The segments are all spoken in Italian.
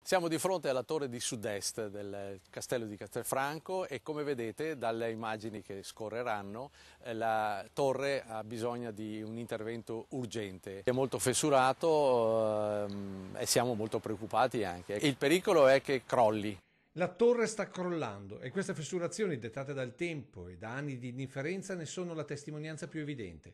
Siamo di fronte alla torre di sud-est del castello di Castelfranco e come vedete dalle immagini che scorreranno la torre ha bisogno di un intervento urgente. È molto fessurato e siamo molto preoccupati anche. Il pericolo è che crolli. La torre sta crollando e queste fessurazioni dettate dal tempo e da anni di indifferenza ne sono la testimonianza più evidente.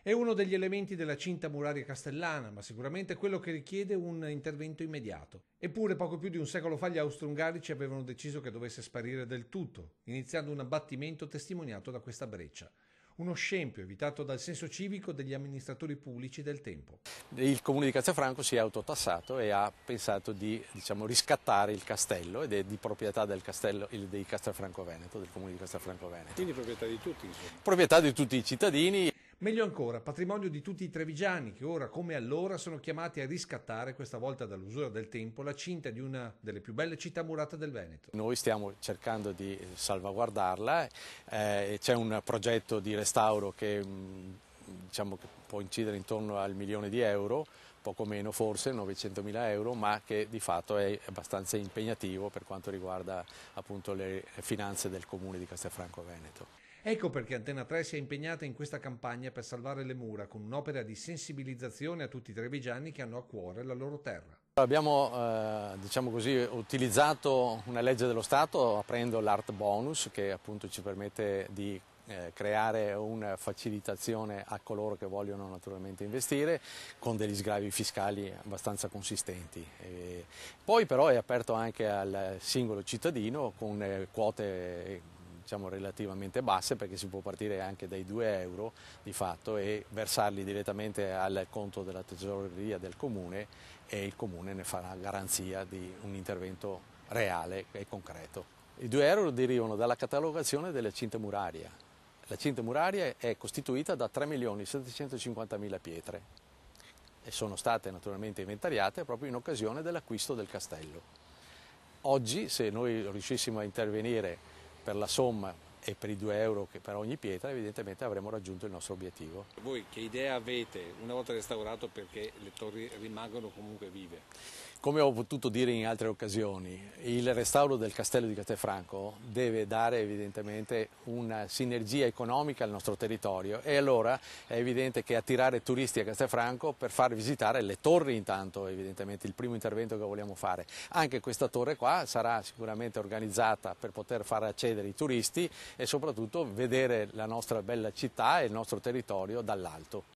È uno degli elementi della cinta muraria castellana, ma sicuramente quello che richiede un intervento immediato. Eppure poco più di un secolo fa gli austro-ungarici avevano deciso che dovesse sparire del tutto, iniziando un abbattimento testimoniato da questa breccia. Uno scempio evitato dal senso civico degli amministratori pubblici del tempo. Il comune di Castelfranco si è autotassato e ha pensato di riscattare il castello ed è di proprietà del castello di Castelfranco Veneto, del comune di Castelfranco Veneto. Quindi proprietà di tutti, insomma. Proprietà di tutti i cittadini. Meglio ancora, patrimonio di tutti i trevigiani che ora come allora sono chiamati a riscattare, questa volta dall'usura del tempo, la cinta di una delle più belle città murate del Veneto. Noi stiamo cercando di salvaguardarla, c'è un progetto di restauro che che può incidere intorno al 1.000.000 di euro, poco meno forse, 900.000 euro, ma che di fatto è abbastanza impegnativo per quanto riguarda appunto le finanze del comune di Castelfranco Veneto. Ecco perché Antena 3 si è impegnata in questa campagna per salvare le mura con un'opera di sensibilizzazione a tutti i trevigiani che hanno a cuore la loro terra. Abbiamo utilizzato una legge dello Stato aprendo l'Art Bonus che appunto ci permette di creare una facilitazione a coloro che vogliono naturalmente investire con degli sgravi fiscali abbastanza consistenti. Poi però è aperto anche al singolo cittadino con quote relativamente basse, perché si può partire anche dai 2 euro di fatto e versarli direttamente al conto della tesoreria del comune e il comune ne farà garanzia di un intervento reale e concreto. I 2 euro derivano dalla catalogazione della cinta muraria. La cinta muraria è costituita da 3.750.000 pietre e sono state naturalmente inventariate proprio in occasione dell'acquisto del castello. Oggi, se noi riuscissimo a intervenire per la somma e per i 2 euro che per ogni pietra, evidentemente avremo raggiunto il nostro obiettivo. Voi che idea avete una volta restaurato perché le torri rimangono comunque vive? Come ho potuto dire in altre occasioni, il restauro del castello di Castelfranco deve dare evidentemente una sinergia economica al nostro territorio e allora è evidente che attirare turisti a Castelfranco per far visitare le torri intanto, evidentemente il primo intervento che vogliamo fare. Anche questa torre qua sarà sicuramente organizzata per poter far accedere i turisti e soprattutto vedere la nostra bella città e il nostro territorio dall'alto.